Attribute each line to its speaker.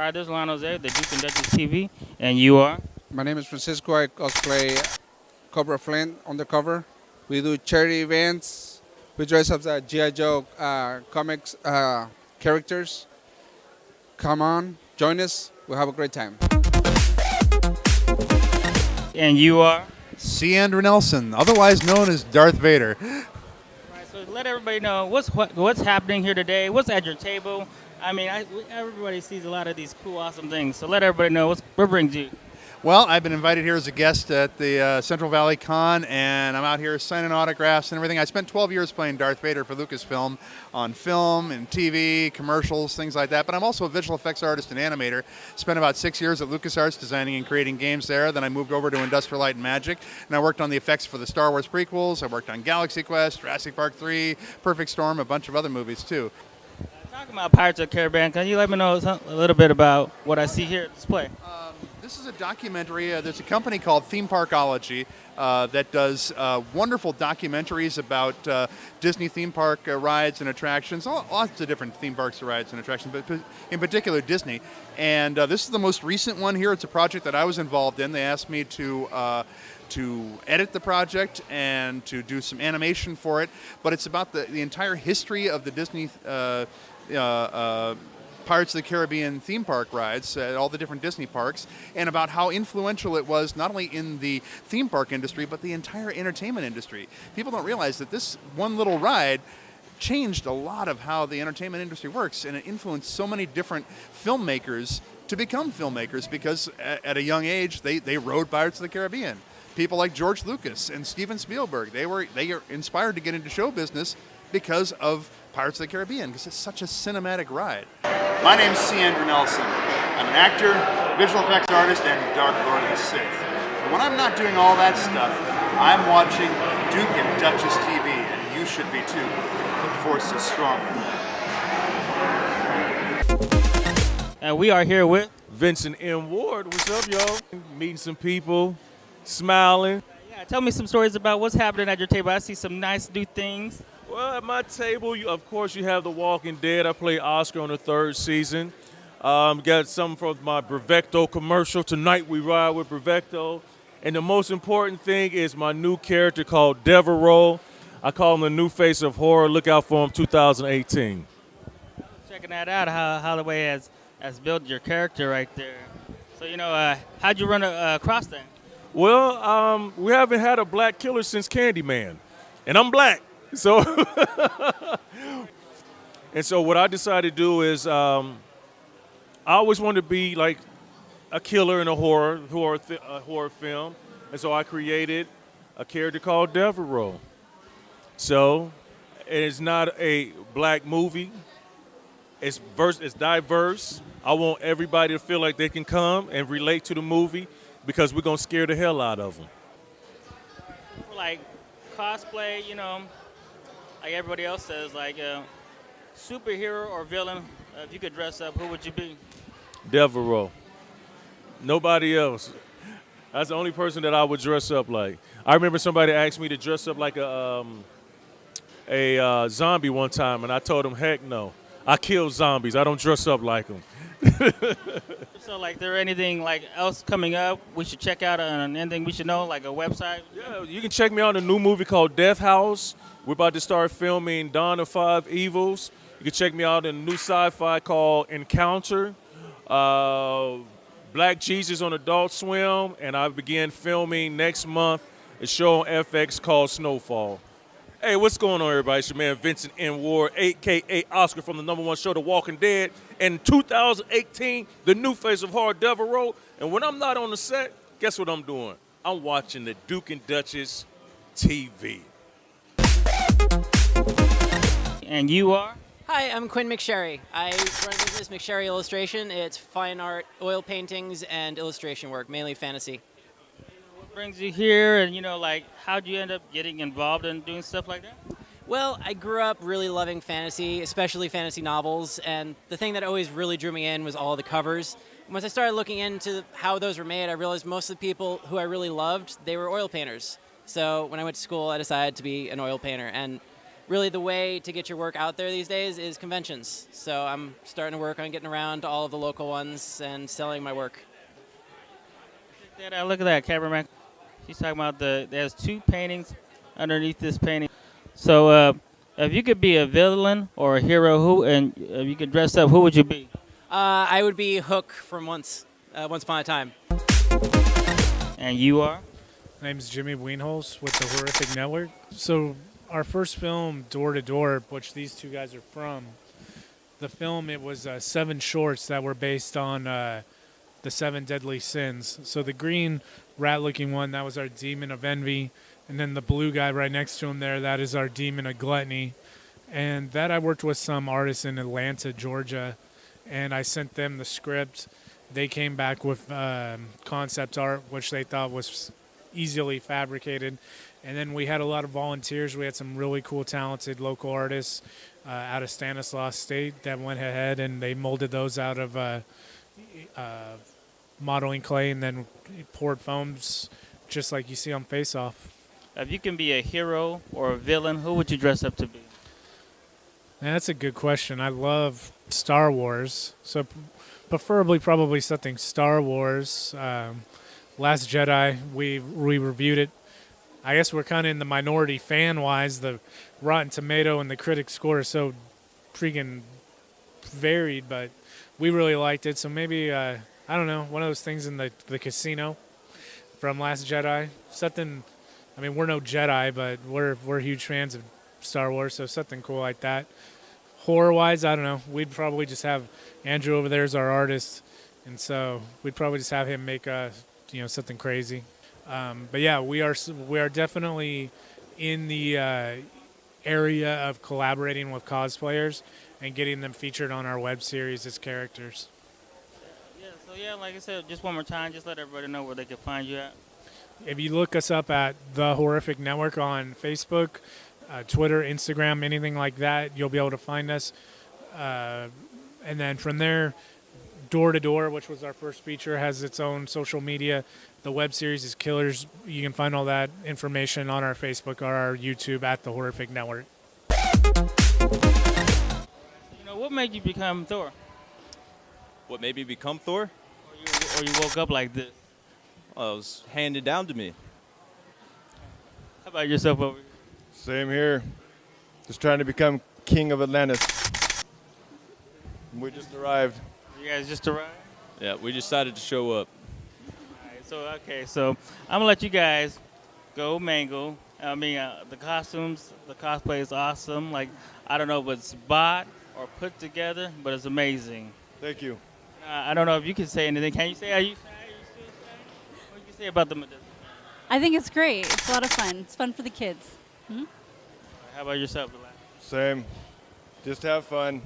Speaker 1: Hi, this is Jose, the Duke and Duchess TV, and you are?
Speaker 2: My name is Francisco. I cosplay Cobra Flint on the cover. We do charity events. We dress up as G.I. Joe comics characters. Come on, join us. We'll have a great time.
Speaker 1: And you are?
Speaker 3: C.Andrew Nelson, otherwise known as Darth Vader.
Speaker 1: Right, so let everybody know what's happening here today. What's at your table? I mean, everybody sees a lot of these cool, awesome things. So let everybody know what brings you.
Speaker 3: Well, I've been invited here as a guest at the Central Valley Con, and I'm out here signing autographs and everything. I spent 12 years playing Darth Vader for Lucasfilm on film and TV, commercials, things like that. But I'm also a visual effects artist and animator. Spent about 6 years at LucasArts designing and creating games there. Then I moved over to Industrial Light and Magic, and I worked on the effects for the Star Wars prequels. I worked on Galaxy Quest, Jurassic Park 3, Perfect Storm, a bunch of other movies too.
Speaker 1: Talking about Pirates of the Caribbean, can you let me know a little bit about what I see here at display?
Speaker 3: This is a documentary. There's a company called Theme Parkology that does wonderful documentaries about Disney theme park rides and attractions, lots of different theme parks, rides, and attractions, but in particular Disney. And this is the most recent one here. It's a project that I was involved in. They asked me to edit the project and to do some animation for it, but it's about the entire history of the Disney Pirates of the Caribbean theme park rides at all the different Disney parks, and about how influential it was not only in the theme park industry but the entire entertainment industry. People don't realize that this one little ride changed a lot of how the entertainment industry works, and it influenced so many different filmmakers to become filmmakers because at a young age they rode Pirates of the Caribbean. People like George Lucas and Steven Spielberg, they are inspired to get into show business because of Pirates of the Caribbean, because it's such a cinematic ride. My name's C.Andrew Nelson. I'm an actor, visual effects artist, and Dark Lord of the Sith. And when I'm not doing all that stuff, I'm watching Duke and Duchess TV, and you should be too. The Force is stronger.
Speaker 1: And we are here with
Speaker 4: Vincent M. What's up, y'all? Meeting some people, smiling.
Speaker 1: Yeah, tell me some stories about what's happening at your table. I see some nice new things.
Speaker 4: Well, at my table, of course, you have The Walking Dead. I play Oscar on the 3rd season. Got some from my Brevecto commercial. Tonight we ride with Brevecto. And the most important thing is my new character called Devereaux. I call him the new face of horror. Look out for him 2018.
Speaker 1: Checking that out, how the way has built your character right there. So, how'd you run across that?
Speaker 4: Well, we haven't had a black killer since Candyman. And I'm black. So, and so what I decided to do is I always wanted to be like a killer in a horror film. And so I created a character called Devereaux. So it's not a black movie. It's diverse. I want everybody to feel like they can come and relate to the movie because we're going to scare the hell out of them.
Speaker 1: Like cosplay, like everybody else says, like superhero or villain, if you could dress up, who would you be?
Speaker 4: Devereaux. Nobody else. That's the only person that I would dress up like. I remember somebody asked me to dress up like a zombie one time, and I told them, heck no. I kill zombies. I don't dress up like them.
Speaker 1: So, like, there anything like else coming up we should check out, on anything we should know, like a website?
Speaker 4: Yeah, you can check me out on a new movie called Death House. We're about to start filming Dawn of Five Evils. You can check me out in a new sci-fi called Encounter. Black Jesus on Adult Swim, and I begin filming next month a show on FX called Snowfall. Hey, what's going on, everybody? It's your man Vincent M. a.k.a. Oscar from the #1 show, The Walking Dead. In 2018, the new face of horror, Devereaux. And when I'm not on the set, guess what I'm doing? I'm watching the Duke and Duchess TV.
Speaker 1: And you are?
Speaker 5: Hi, I'm Quinn McSherry. I run a business, McSherry Illustration. It's fine art, oil paintings, and illustration work, mainly fantasy.
Speaker 1: What brings you here, and like, how'd you end up getting involved in doing stuff like that?
Speaker 5: Well, I grew up really loving fantasy, especially fantasy novels, and the thing that always really drew me in was all the covers. And once I started looking into how those were made, I realized most of the people who I really loved, they were oil painters. So when I went to school, I decided to be an oil painter, and really the way to get your work out there these days is conventions. So I'm starting to work on getting around to all of the local ones and selling my work.
Speaker 1: Look at that, cameraman. She's talking about there's 2 paintings underneath this painting. So if you could be a villain or a hero, and if you could dress up, who would you be?
Speaker 5: I would be Hook from Once Upon a Time.
Speaker 1: And you are?
Speaker 6: My name's Jimmy Wienholz with the Horrific Network. So our first film, Door to Door, which these 2 guys are from, the film, it was 7 shorts that were based on the 7 deadly sins. So the green rat-looking one, that was our demon of envy. And then the blue guy right next to him there, that is our demon of gluttony. And that I worked with some artists in Atlanta, Georgia, and I sent them the script. They came back with concept art, which they thought was easily fabricated. And then we had a lot of volunteers. We had some really cool, talented local artists out of Stanislaus State that went ahead and they molded those out of modeling clay and then poured foams just like you see on Face Off.
Speaker 1: If you can be a hero or a villain, who would you dress up to be?
Speaker 6: Man, that's a good question. I love Star Wars, so preferably probably something Star Wars. Last Jedi, we reviewed it. I guess we're kind of in the minority fan-wise. The Rotten Tomato and the critic score is so freaking varied, but we really liked it. So maybe, I don't know, one of those things in the casino from Last Jedi. Something, I mean, we're no Jedi, but we're huge fans of Star Wars, so something cool like that. Horror-wise, I don't know. We'd probably just have Andrew over there as our artist, and so we'd probably just have him make something crazy. But yeah, we are definitely in the area of collaborating with cosplayers and getting them featured on our web series as characters.
Speaker 1: So like I said, just one more time, just let everybody know where they can find you at.
Speaker 6: If you look us up at The Horrific Network on Facebook, Twitter, Instagram, anything like that, you'll be able to find us. And then from there, Door to Door, which was our first feature, has its own social media. The web series is Killers. You can find all that information on our Facebook or our YouTube at The Horrific Network.
Speaker 1: What made you become Thor?
Speaker 7: What made me become Thor?
Speaker 1: Or you woke up like this?
Speaker 7: Well, it was handed down to me.
Speaker 1: How about yourself over here?
Speaker 8: Same here. Just trying to become king of Atlantis. We just arrived.
Speaker 1: You guys just arrived?
Speaker 7: Yeah, we decided to show up.
Speaker 1: All right, so I'm gonna let you guys go mangle. I mean, the costumes, the cosplay is awesome. Like, I don't know if it's bought or put together, but it's amazing.
Speaker 8: Thank you.
Speaker 1: I don't know if you can say anything. Can you say? Are you still shy? What do you say about the Modesto?
Speaker 9: I think it's great. It's a lot of fun. It's fun for the kids.
Speaker 1: How about yourself, Delay?
Speaker 8: Same. Just have fun.